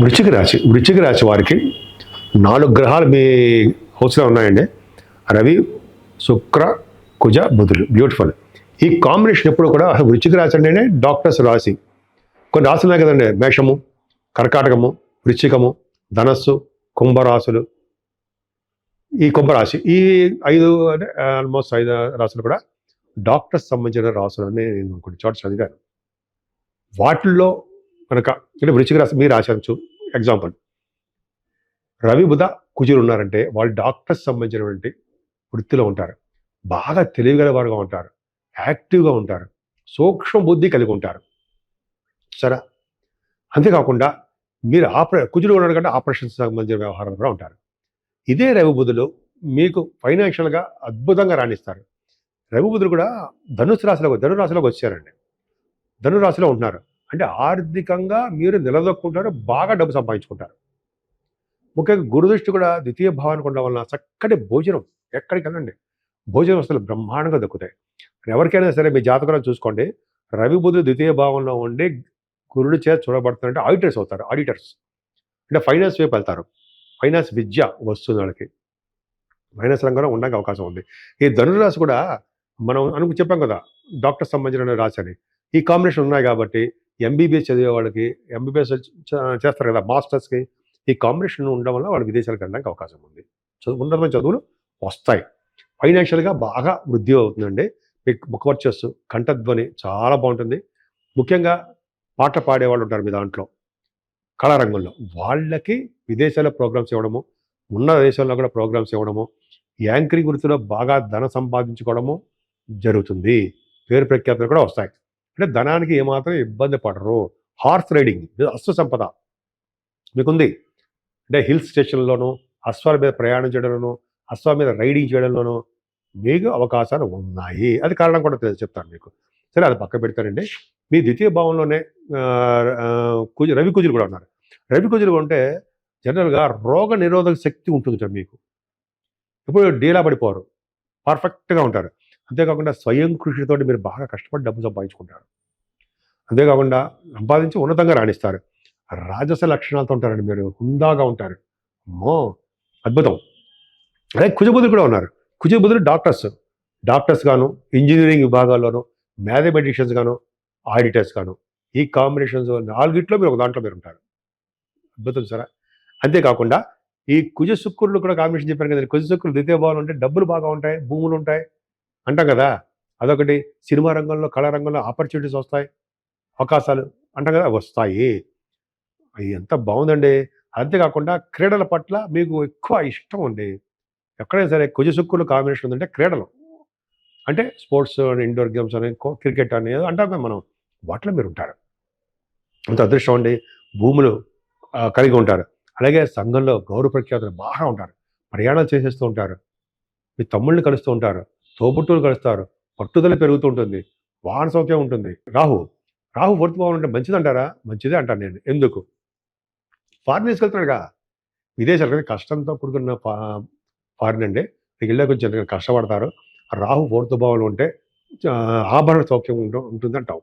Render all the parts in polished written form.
వృశ్చిక రాశి వారికి 4 గ్రహాలు మీ హౌస్లో ఉన్నాయండి. రవి, శుక్ర, కుజ, బుధులు. బ్యూటిఫుల్. ఈ కాంబినేషన్ ఎప్పుడు కూడా వృశ్చిక రాశి అంటేనే డాక్టర్స్ రాశి. కొన్ని రాశులు ఉన్నాయి కదండి, మేషము, కర్కాటకము, వృశ్చికము, ధనస్సు, కుంభరాశులు. ఈ కుంభరాశి ఈ 5 అంటే ఆల్మోస్ట్ 5 రాశులు కూడా డాక్టర్స్ సంబంధించిన రాశులు అని నేను కొన్ని చోట్ల చదివాను. వాటిల్లో కనుక అంటే వృశ్చిక రాశి మీ రాశి అనొచ్చు. ఎగ్జాంపుల్, రవి, బుధ, కుజులు ఉన్నారంటే వాళ్ళు డాక్టర్స్ సంబంధించినటువంటి వృత్తిలో ఉంటారు. బాగా తెలివిగల వారుగా ఉంటారు, యాక్టివ్గా ఉంటారు, సూక్ష్మ బుద్ధి కలిగి ఉంటారు. సరే, అంతేకాకుండా మీరు కుజులు ఉన్నాడు కంటే ఆపరేషన్స్ సంబంధించిన వ్యవహారాలు కూడా ఉంటారు. ఇదే రవి బుధులు మీకు ఫైనాన్షియల్గా అద్భుతంగా రాణిస్తారు. రవి బుధులు కూడా ధనురాశిలోకి వచ్చారండి. ధనురాశిలో ఉంటున్నారు అంటే ఆర్థికంగా మీరు నిలదొక్కుంటారు, బాగా డబ్బు సంపాదించుకుంటారు. ముఖ్యంగా గురుదృష్టి కూడా ద్వితీయ భావానికి ఉండడం వలన చక్కటి భోజనం, ఎక్కడికి వెళ్ళండి భోజన వస్తువులు బ్రహ్మాండంగా దక్కుతాయి. ఎవరికైనా సరే మీ జాతకాలను చూసుకోండి, రవి బుధులు ద్వితీయ భావంలో ఉండి గురుడి చేత చూడబడుతున్నారంటే ఆడిటర్స్ అవుతారు. ఆడిటర్స్ అంటే ఫైనాన్స్ వైపు వెళ్తారు. ఫైనాన్స్ విద్య వస్తుంది వాళ్ళకి, ఫైనాన్స్ రంగంలో ఉండడానికి అవకాశం ఉంది. ఈ ధనురాశి కూడా మనం చెప్పాం కదా డాక్టర్ సంబంధించిన రాశి అని. ఈ కాంబినేషన్ ఉన్నాయి కాబట్టి ఎంబీబీఎస్ చదివే వాళ్ళకి, ఎంబీబీఎస్ చేస్తారు కదా మాస్టర్స్కి, ఈ కాంబినేషన్ ఉండడం వల్ల వాళ్ళు విదేశాలకు వెళ్ళడానికి అవకాశం ఉంది. ఉన్నతమైన చదువులు వస్తాయి. ఫైనాన్షియల్గా బాగా వృద్ధి అవుతుందండి. మీకు ముఖవర్చస్సు, కంఠధ్వని చాలా బాగుంటుంది. ముఖ్యంగా పాటలు పాడేవాళ్ళు ఉంటారు మీ దాంట్లో, కళారంగంలో, వాళ్ళకి విదేశాల ప్రోగ్రామ్స్ ఇవ్వడము, ఉన్న దేశంలో కూడా ప్రోగ్రామ్స్ ఇవ్వడము, యాంకరింగ్ వృత్తిలో బాగా ధన సంపాదించుకోవడము జరుగుతుంది. పేరు ప్రఖ్యాతులు కూడా వస్తాయి. అంటే ధనానికి ఏమాత్రం ఇబ్బంది పడరు. హార్స్ రైడింగ్ అశ్వ సంపద మీకుంది అంటే హిల్ స్టేషన్లోనూ అశ్వాల మీద ప్రయాణం చేయడంలోనూ, అశ్వాల మీద రైడింగ్ చేయడంలోనూ మీకు అవకాశాలు ఉన్నాయి. అది కారణం కూడా చెప్తాను మీకు. సరే, అది పక్క పెడతానండి. మీ ద్వితీయ భావంలోనే రవి కుజులు కూడా ఉన్నారు. రవి కుజులు ఉంటే జనరల్గా రోగ నిరోధక శక్తి ఉంటుంది సార్ మీకు. ఇప్పుడు డీలా పడిపోరు, పర్ఫెక్ట్గా ఉంటారు. అంతేకాకుండా స్వయం కృషితోటి మీరు బాగా కష్టపడి డబ్బు సంపాదించుకుంటారు. అంతేకాకుండా సంపాదించి ఉన్నతంగా రాణిస్తారు. రాజస లక్షణాలతో ఉంటారండి మీరు, హుందాగా ఉంటారు. అమ్మో అద్భుతం. అలాగే కుజబుధులు కూడా ఉన్నారు. కుజబుధులు డాక్టర్స్ గాను, ఇంజనీరింగ్ విభాగాల్లోనూ, మ్యాథమెటిషియన్స్ గాను, ఆడిటర్స్ గాను. ఈ కాంబినేషన్స్ 4 మీరు ఒక దాంట్లో మీరు ఉంటారు. అద్భుతం సరే. అంతేకాకుండా ఈ కుజ శుక్రులు కూడా కాంబినేషన్ చెప్పాను కదండి. కుజ శుక్రులు ద్వితీయ భావం ఉంటే డబ్బులు బాగా ఉంటాయి, భూములు ఉంటాయి అంటాం కదా. అదొకటి. సినిమా రంగంలో, కళారంగంలో ఆపర్చునిటీస్ వస్తాయి, అవకాశాలు అంటాం కదా, వస్తాయి. అవి ఎంత బాగుందండి. అంతేకాకుండా క్రీడల పట్ల మీకు ఎక్కువ ఇష్టం అండి. ఎక్కడైనా సరే కుజ శుక్రులు కాంబినేషన్ ఉందంటే క్రీడలు అంటే స్పోర్ట్స్, ఇండోర్ గేమ్స్ అని, క్రికెట్ అని అంటాం కదా మనం, వాటిలో మీరు ఉంటారు. అంత అదృష్టం అండి. భూములు కలిగి ఉంటారు. అలాగే సంఘంలో గౌరవ ప్రఖ్యాతులు బాగా ఉంటారు. ప్రయాణాలు చేసేస్తూ ఉంటారు. మీ తమ్ముళ్ళని కలుస్తూ ఉంటారు, తోబుట్టువులు కలుస్తారు, పట్టుదల పెరుగుతూ ఉంటుంది, వాహన సౌఖ్యం ఉంటుంది. రాహు 4th భావం అంటే మంచిదంటారా? మంచిదే అంటాను నేను. ఎందుకు? ఫారిన్ తీసుకెళ్తున్నాడుగా, విదేశాలు కదా, కష్టంతో కూడుకున్న ఫారిన్ అండి. మీకు ఇళ్ళ కొంచెం కష్టపడతారు. రాహు 4th భావంలో ఉంటే ఆభరణ సౌఖ్యం ఉంటుంది అంటాం.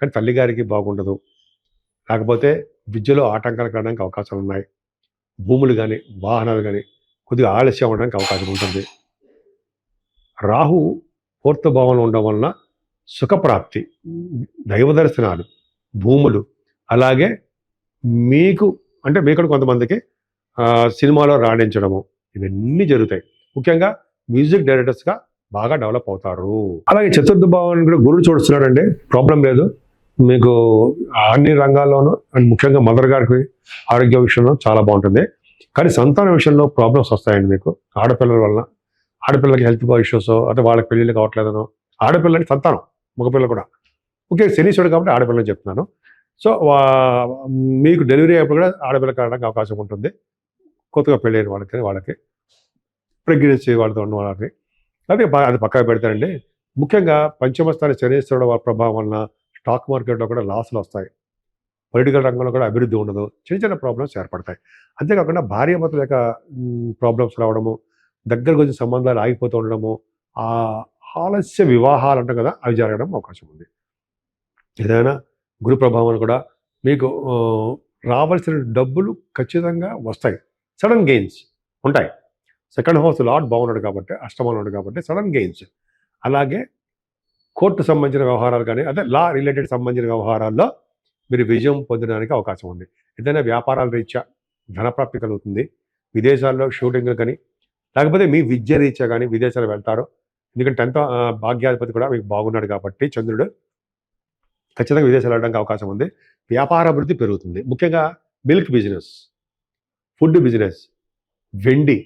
కానీ తల్లిగారికి బాగుండదు, లేకపోతే విద్యలో ఆటంకాలు కలగడానికి అవకాశాలు ఉన్నాయి. భూములు కానీ, వాహనాలు కానీ కొద్దిగా ఆలస్యం అవ్వడానికి అవకాశం ఉంటుంది. రాహు 4th భావంలో ఉండడం వలన సుఖప్రాప్తి, దైవ దర్శనాలు, భూములు, అలాగే మీకు అంటే మీకంటే కొంతమందికి సినిమాలో రాణించడము, ఇవన్నీ జరుగుతాయి. ముఖ్యంగా మ్యూజిక్ డైరెక్టర్స్గా బాగా డెవలప్ అవుతారు. అలాగే 4th భావాన్ని కూడా గురుడు చూస్తున్నాడండి, ప్రాబ్లం లేదు. మీకు అన్ని రంగాల్లోనూ అండ్ ముఖ్యంగా మదర్ గారికి ఆరోగ్య విషయంలో చాలా బాగుంటుంది. కానీ సంతాన విషయంలో ప్రాబ్లమ్స్ వస్తాయండి మీకు. ఆడపిల్లల వలన, ఆడపిల్లలకి హెల్త్ ఇష్యూస్, అంటే వాళ్ళకి పెళ్ళిళ్ళు కావట్లేదనో, ఆడపిల్లలకి సంతానం, మగపిల్లలు కూడా. ఓకే, శనీశ్వరుడు కాబట్టి ఆడపిల్లని చెప్తున్నాను. సో మీకు డెలివరీ అయ్యేప్పుడు కూడా ఆడపిల్లకి రావడానికి అవకాశం ఉంటుంది. కొత్తగా పెళ్ళైన వాళ్ళకి ప్రెగ్నెన్సీ వాళ్ళతో ఉన్న వాళ్ళకి. అదే అది పక్కగా పెడతారండి. ముఖ్యంగా పంచమస్థాన శనీశ్వరుడు ప్రభావం వలన స్టాక్ మార్కెట్లో కూడా లాసులు వస్తాయి. పొలిటికల్ రంగంలో కూడా అభివృద్ధి ఉండదు. చిన్న చిన్న ప్రాబ్లమ్స్ ఏర్పడతాయి. అంతేకాకుండా భార్యాభర్తల యొక్క ప్రాబ్లమ్స్ రావడము, దగ్గరకు వచ్చే సంబంధాలు ఆగిపోతూ ఉండడము, ఆలస్య వివాహాలు అంటాం కదా, అవి జరగడం అవకాశం ఉంది. ఏదైనా గురు ప్రభావం కూడా మీకు రావాల్సిన డబ్బులు ఖచ్చితంగా వస్తాయి. సడన్ గెయిన్స్ ఉంటాయి. సెకండ్ హౌస్ లార్డ్ బాగున్నాడు కాబట్టి, అష్టమంలో ఉన్నాడు కాబట్టి సడన్ గెయిన్స్. అలాగే కోర్టు సంబంధించిన వ్యవహారాలు కానీ, అదే లా రిలేటెడ్ సంబంధించిన వ్యవహారాల్లో మీరు విజయం పొందడానికి అవకాశం ఉంది. ఏదైనా వ్యాపారాల రీత్యా ధనప్రాప్తి కలుగుతుంది. విదేశాల్లో షూటింగ్‌లు కానీ, లేకపోతే మీ విద్య రీత్యా కానీ విదేశాలు వెళ్తారు. ఎందుకంటే 10థ్ భాగ్యాధిపతి కూడా మీకు బాగున్నాడు కాబట్టి చంద్రుడు ఖచ్చితంగా విదేశాలు వెళ్ళడానికి అవకాశం ఉంది. వ్యాపార అభివృద్ధి పెరుగుతుంది. ముఖ్యంగా మిల్క్ బిజినెస్, ఫుడ్ బిజినెస్, వెండి,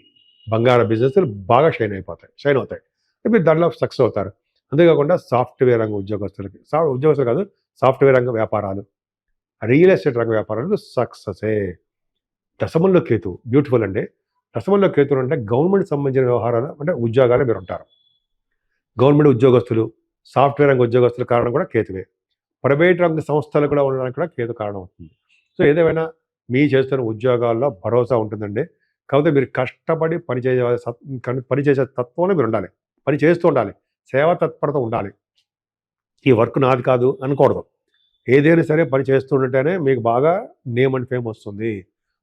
బంగారం బిజినెస్‌లు బాగా షైన్ అవుతాయి. మీరు దాంట్లో సక్సెస్ అవుతారు. అంతేకాకుండా సాఫ్ట్‌వేర్ రంగ ఉద్యోగస్తులకి ఉద్యోగస్తులు కాదు, సాఫ్ట్‌వేర్ రంగ వ్యాపారాలు, రియల్ ఎస్టేట్ రంగ వ్యాపారాలకు సక్సెసే. దశమంలో కేతు బ్యూటిఫుల్ అండి. దశమంలో కేతువు అంటే గవర్నమెంట్ సంబంధించిన వ్యవహారాలు అంటే ఉద్యోగాలు మీరుంటారు. గవర్నమెంట్ ఉద్యోగస్తులు, సాఫ్ట్‌వేర్ రంగ ఉద్యోగస్తుల కారణం కూడా కేతువే. ప్రైవేట్ రంగ సంస్థలు కూడా ఉండడానికి కూడా కేతు కారణం అవుతుంది. సో ఏదేమైనా మీ చేస్తున్న ఉద్యోగాల్లో భరోసా ఉంటుందండి. కాకపోతే మీరు కష్టపడి పని చేసే తత్వంలో మీరుండాలి. పని చేస్తూ ఉండాలి. సేవా తత్పరత ఉండాలి. ఈ వర్క్ నాది కాదు అనకూడదు. ఏదైనా సరే పని చేస్తూ ఉంటేనే మీకు బాగా నేమ్ అండ్ ఫేమ్ వస్తుంది.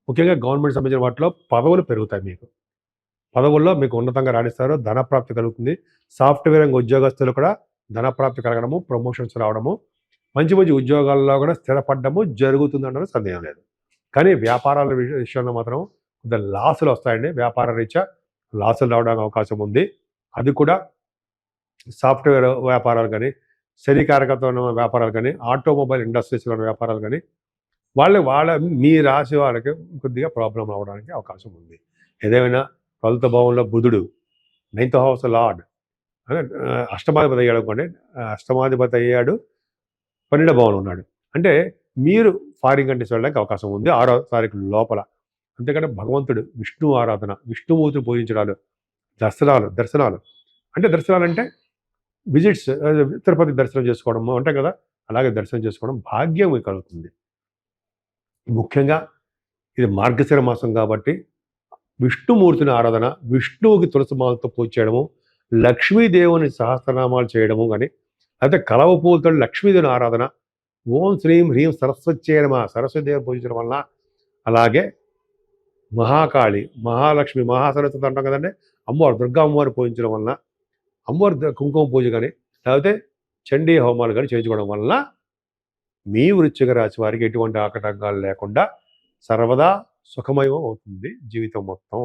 ముఖ్యంగా గవర్నమెంట్ సంబంధించిన వాటిలో పదవులు పెరుగుతాయి మీకు. పదవుల్లో మీకు ఉన్నతంగా రాణిస్తారు. ధనప్రాప్తి కలుగుతుంది. సాఫ్ట్‌వేర్ రంగ ఉద్యోగస్తులు కూడా ధనప్రాప్తి కలగడము, ప్రమోషన్స్ రావడము, మంచి మంచి ఉద్యోగాల్లో కూడా స్థిరపడడము జరుగుతుందనడంలో సందేహం లేదు. కానీ వ్యాపారాల విషయంలో మాత్రం కొంత లాసులు వస్తాయండి. వ్యాపార రీత్యా లాసులు రావడానికి అవకాశం ఉంది. అది కూడా సాఫ్ట్‌వేర్ వ్యాపారాలు కానీ, శరీకారకతో ఉన్న వ్యాపారాలు కానీ, ఆటోమొబైల్ ఇండస్ట్రీస్‌లో ఉన్న వ్యాపారాలు కానీ, వాళ్ళ మీ రాశి వాళ్ళకి కొద్దిగా ప్రాబ్లమ్ అవ్వడానికి అవకాశం ఉంది. ఏదేమైనా 12థ్ భావంలో బుధుడు, 9థ్ హౌస్ లార్డ్ అంటే అష్టమాధిపతి అయ్యాడు అనుకోండి. అష్టమాధిపతి అయ్యాడు, 12వ భావంలో ఉన్నాడు. అంటే మీరు ఫారిన్ కంట్రీస్ వెళ్ళడానికి అవకాశం ఉంది 6వ తారీఖు లోపల. అంతేకాని భగవంతుడు, విష్ణు ఆరాధన, విష్ణుమూర్తిని పూజించడాలు, దర్శనాలు అంటే దర్శనాలంటే విజిట్స్, తిరుపతి దర్శనం చేసుకోవడము అంటాం కదా! అలాగే దర్శనం చేసుకోవడం భాగ్యం మీకు కలుగుతుంది. ముఖ్యంగా ఇది మార్గశిర మాసం కాబట్టి విష్ణుమూర్తిని ఆరాధన, విష్ణువుకి తులసి మాలతో పూజ చేయడము, లక్ష్మీదేవుని సహస్రనామాలు చేయడము గాని, లేకపోతే కలవ పూలతో లక్ష్మీదేవుని ఆరాధన, ఓం శ్రీం హ్రీం సరస్వత్యై నమః సరస్వతీదేవిని పూజించడం వలన, అలాగే మహాకాళి, మహాలక్ష్మి, మహాసరస్వతి అంటాం కదండీ! అమ్మవారు దుర్గా అమ్మవారిని పూజించడం వలన, అమ్మవారి కుంకుమ పూజ గాని, లేకపోతే చండీ హోమాలు గాని చేయించుకోవడం వలన మీ వృశ్చిక రాశి వారికి ఎటువంటి ఆటంకాలు లేకుండా సర్వదా సుఖమయం అవుతుంది జీవితం మొత్తం.